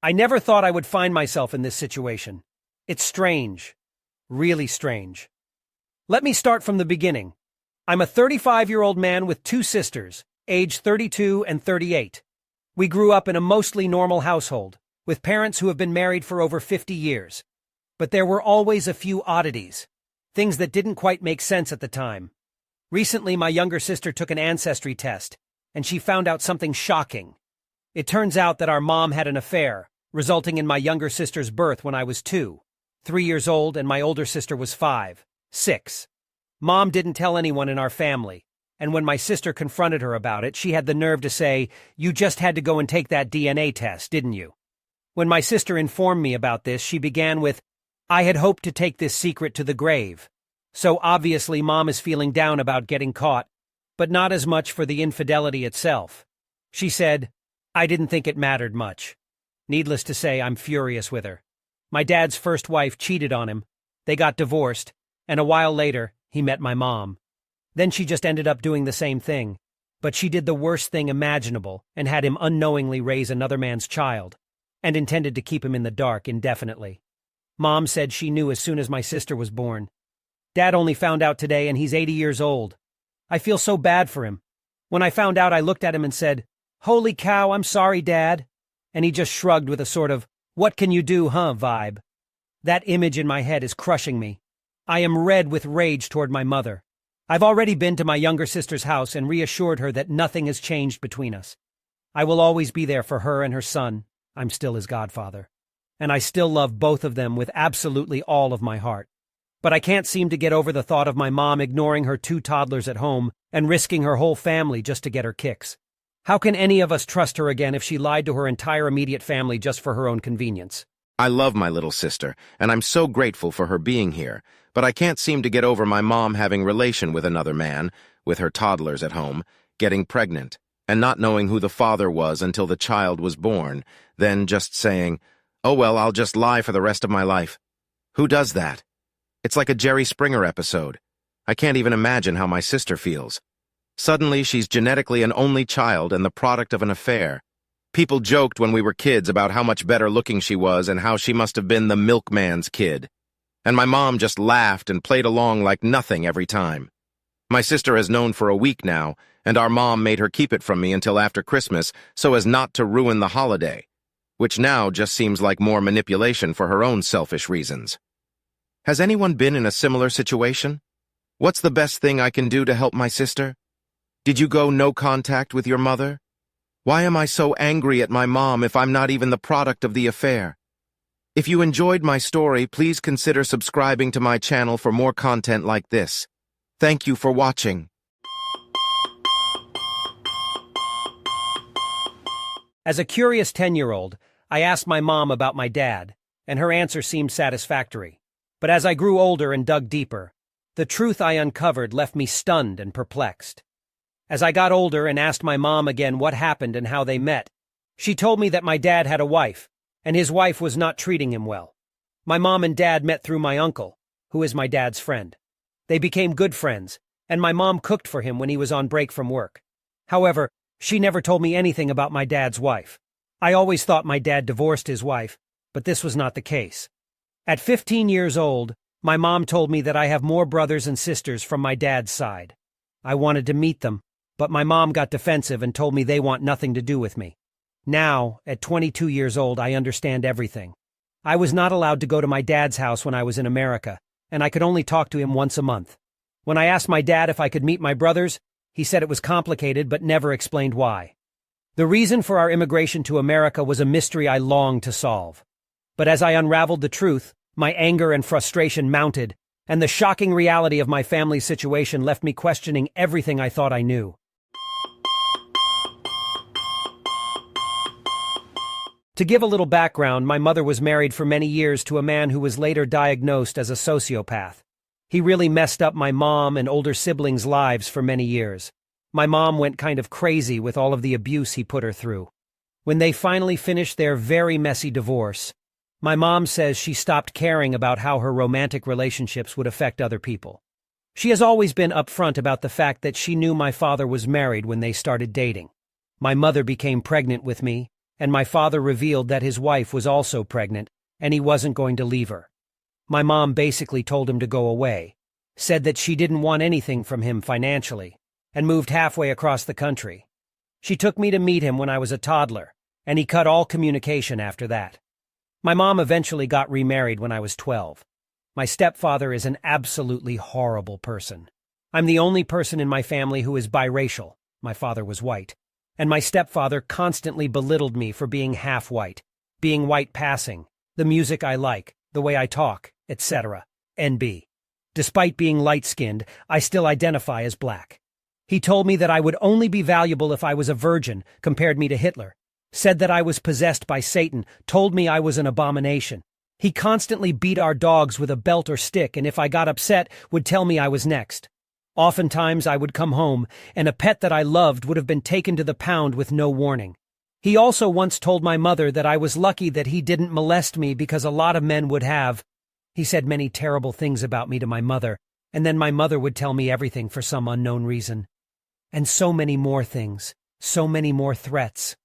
I never thought I would find myself in this situation. It's strange. Really strange. Let me start from the beginning. I'm a 35-year-old man with two sisters, aged 32 and 38. We grew up in a mostly normal household, with parents who have been married for over 50 years. But there were always a few oddities, things that didn't quite make sense at the time. Recently, my younger sister took an ancestry test, and she found out something shocking. It turns out that our mom had an affair, resulting in my younger sister's birth when I was 2, 3 years old, and my older sister was 5, 6. Mom didn't tell anyone in our family, and when my sister confronted her about it, she had the nerve to say, "You just had to go and take that DNA test, didn't you?" When my sister informed me about this, she began with, "I had hoped to take this secret to the grave." So obviously Mom is feeling down about getting caught, but not as much for the infidelity itself. She said, "I didn't think it mattered much." Needless to say, I'm furious with her. My dad's first wife cheated on him, they got divorced, and a while later, he met my mom. Then she just ended up doing the same thing, but she did the worst thing imaginable and had him unknowingly raise another man's child, and intended to keep him in the dark indefinitely. Mom said she knew as soon as my sister was born. Dad only found out today, and he's 80 years old. I feel so bad for him. When I found out, I looked at him and said, "Holy cow, I'm sorry, Dad." And he just shrugged with a sort of, "What can you do, huh?" vibe. That image in my head is crushing me. I am red with rage toward my mother. I've already been to my younger sister's house and reassured her that nothing has changed between us. I will always be there for her and her son. I'm still his godfather. And I still love both of them with absolutely all of my heart. But I can't seem to get over the thought of my mom ignoring her 2 toddlers at home and risking her whole family just to get her kicks. How can any of us trust her again if she lied to her entire immediate family just for her own convenience? I love my little sister, and I'm so grateful for her being here, but I can't seem to get over my mom having relation with another man, with her toddlers at home, getting pregnant, and not knowing who the father was until the child was born, then just saying, "Oh well, I'll just lie for the rest of my life." Who does that? It's like a Jerry Springer episode. I can't even imagine how my sister feels. Suddenly, she's genetically an only child and the product of an affair. People joked when we were kids about how much better looking she was and how she must have been the milkman's kid. And my mom just laughed and played along like nothing every time. My sister has known for a week now, and our mom made her keep it from me until after Christmas so as not to ruin the holiday, which now just seems like more manipulation for her own selfish reasons. Has anyone been in a similar situation? What's the best thing I can do to help my sister? Did you go no contact with your mother? Why am I so angry at my mom if I'm not even the product of the affair? If you enjoyed my story, please consider subscribing to my channel for more content like this. Thank you for watching. As a curious 10-year-old, I asked my mom about my dad, and her answer seemed satisfactory. But as I grew older and dug deeper, the truth I uncovered left me stunned and perplexed. As I got older and asked my mom again what happened and how they met, she told me that my dad had a wife, and his wife was not treating him well. My mom and dad met through my uncle, who is my dad's friend. They became good friends, and my mom cooked for him when he was on break from work. However, she never told me anything about my dad's wife. I always thought my dad divorced his wife, but this was not the case. At 15 years old, my mom told me that I have more brothers and sisters from my dad's side. I wanted to meet them, but my mom got defensive and told me they want nothing to do with me. Now, at 22 years old, I understand everything. I was not allowed to go to my dad's house when I was in America, and I could only talk to him once a month. When I asked my dad if I could meet my brothers, he said it was complicated but never explained why. The reason for our immigration to America was a mystery I longed to solve. But as I unraveled the truth, my anger and frustration mounted, and the shocking reality of my family's situation left me questioning everything I thought I knew. To give a little background, my mother was married for many years to a man who was later diagnosed as a sociopath. He really messed up my mom and older siblings' lives for many years. My mom went kind of crazy with all of the abuse he put her through. When they finally finished their very messy divorce, my mom says she stopped caring about how her romantic relationships would affect other people. She has always been upfront about the fact that she knew my father was married when they started dating. My mother became pregnant with me, and my father revealed that his wife was also pregnant, and he wasn't going to leave her. My mom basically told him to go away, said that she didn't want anything from him financially, and moved halfway across the country. She took me to meet him when I was a toddler, and he cut all communication after that. My mom eventually got remarried when I was 12. My stepfather is an absolutely horrible person. I'm the only person in my family who is biracial. My father was white. And my stepfather constantly belittled me for being half-white, being white passing, the music I like, the way I talk, etc. NB. Despite being light-skinned, I still identify as black. He told me that I would only be valuable if I was a virgin, compared me to Hitler, said that I was possessed by Satan, told me I was an abomination. He constantly beat our dogs with a belt or stick, and if I got upset, would tell me I was next. Oftentimes I would come home, and a pet that I loved would have been taken to the pound with no warning. He also once told my mother that I was lucky that he didn't molest me because a lot of men would have. He said many terrible things about me to my mother, and then my mother would tell me everything for some unknown reason. And so many more things, so many more threats.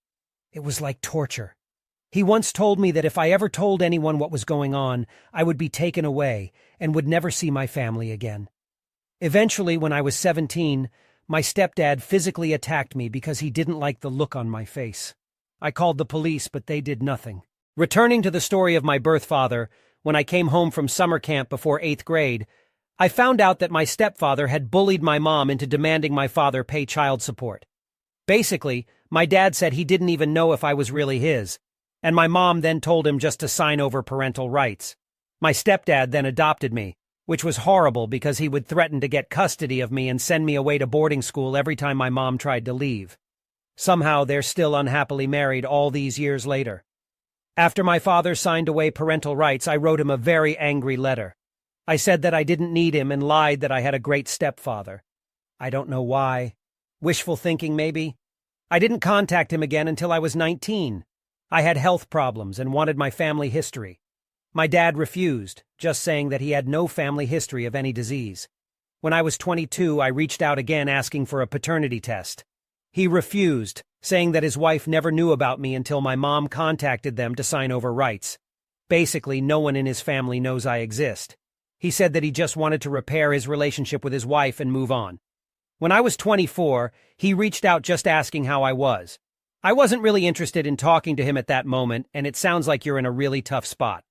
It was like torture. He once told me that if I ever told anyone what was going on, I would be taken away and would never see my family again. Eventually, when I was 17, my stepdad physically attacked me because he didn't like the look on my face. I called the police, but they did nothing. Returning to the story of my birth father, when I came home from summer camp before 8th grade, I found out that my stepfather had bullied my mom into demanding my father pay child support. Basically, my dad said he didn't even know if I was really his, and my mom then told him just to sign over parental rights. My stepdad then adopted me, which was horrible because he would threaten to get custody of me and send me away to boarding school every time my mom tried to leave. Somehow they're still unhappily married all these years later. After my father signed away parental rights, I wrote him a very angry letter. I said that I didn't need him and lied that I had a great stepfather. I don't know why. Wishful thinking, maybe? I didn't contact him again until I was 19. I had health problems and wanted my family history. My dad refused, just saying that he had no family history of any disease. When I was 22, I reached out again asking for a paternity test. He refused, saying that his wife never knew about me until my mom contacted them to sign over rights. Basically, no one in his family knows I exist. He said that he just wanted to repair his relationship with his wife and move on. When I was 24, he reached out just asking how I was. I wasn't really interested in talking to him at that moment, and it sounds like you're in a really tough spot.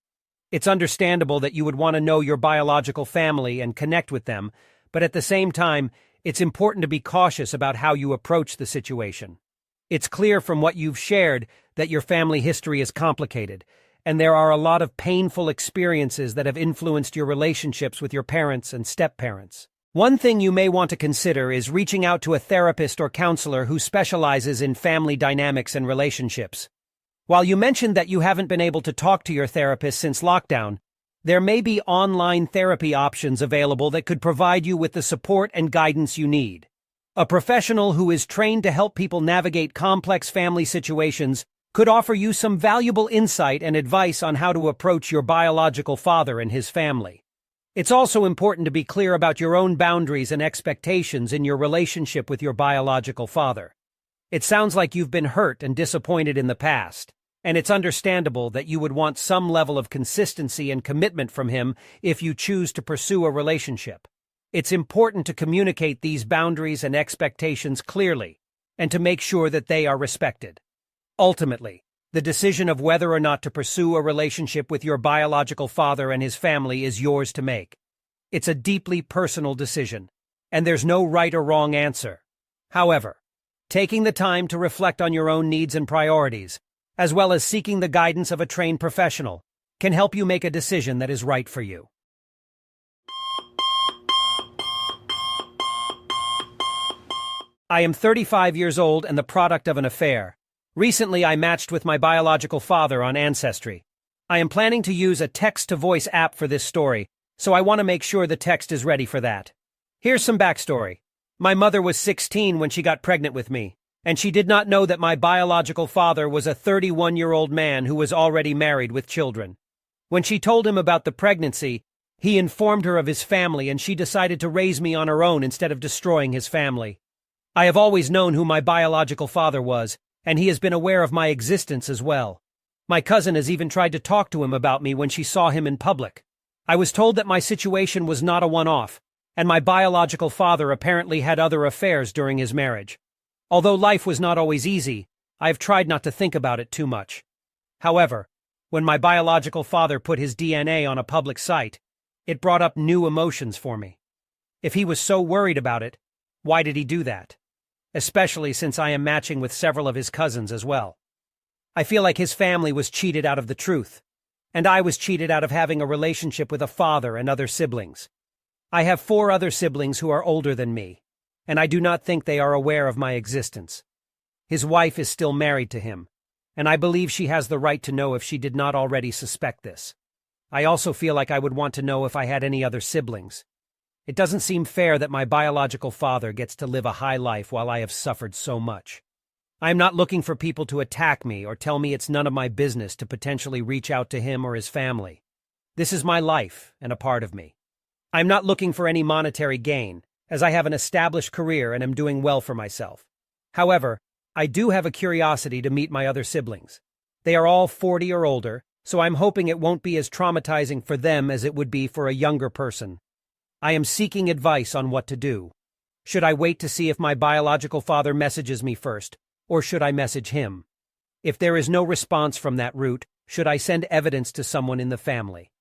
It's understandable that you would want to know your biological family and connect with them, but at the same time, it's important to be cautious about how you approach the situation. It's clear from what you've shared that your family history is complicated, and there are a lot of painful experiences that have influenced your relationships with your parents and step-parents. One thing you may want to consider is reaching out to a therapist or counselor who specializes in family dynamics and relationships. While you mentioned that you haven't been able to talk to your therapist since lockdown, there may be online therapy options available that could provide you with the support and guidance you need. A professional who is trained to help people navigate complex family situations could offer you some valuable insight and advice on how to approach your biological father and his family. It's also important to be clear about your own boundaries and expectations in your relationship with your biological father. It sounds like you've been hurt and disappointed in the past, and it's understandable that you would want some level of consistency and commitment from him if you choose to pursue a relationship. It's important to communicate these boundaries and expectations clearly, and to make sure that they are respected. Ultimately, the decision of whether or not to pursue a relationship with your biological father and his family is yours to make. It's a deeply personal decision, and there's no right or wrong answer. However, taking the time to reflect on your own needs and priorities, as well as seeking the guidance of a trained professional, can help you make a decision that is right for you. I am 35 years old and the product of an affair. Recently, I matched with my biological father on Ancestry. I am planning to use a text-to-voice app for this story, so I want to make sure the text is ready for that. Here's some backstory. My mother was 16 when she got pregnant with me, and she did not know that my biological father was a 31-year-old man who was already married with children. When she told him about the pregnancy, he informed her of his family, and she decided to raise me on her own instead of destroying his family. I have always known who my biological father was, and he has been aware of my existence as well. My cousin has even tried to talk to him about me when she saw him in public. I was told that my situation was not a one-off, and my biological father apparently had other affairs during his marriage. Although life was not always easy, I have tried not to think about it too much. However, when my biological father put his DNA on a public site, it brought up new emotions for me. If he was so worried about it, why did he do that? Especially since I am matching with several of his cousins as well. I feel like his family was cheated out of the truth, and I was cheated out of having a relationship with a father and other siblings. I have 4 other siblings who are older than me, and I do not think they are aware of my existence. His wife is still married to him, and I believe she has the right to know if she did not already suspect this. I also feel like I would want to know if I had any other siblings. It doesn't seem fair that my biological father gets to live a high life while I have suffered so much. I am not looking for people to attack me or tell me it's none of my business to potentially reach out to him or his family. This is my life and a part of me. I am not looking for any monetary gain, as I have an established career and am doing well for myself. However, I do have a curiosity to meet my other siblings. They are all 40 or older, so I'm hoping it won't be as traumatizing for them as it would be for a younger person. I am seeking advice on what to do. Should I wait to see if my biological father messages me first, or should I message him? If there is no response from that route, should I send evidence to someone in the family?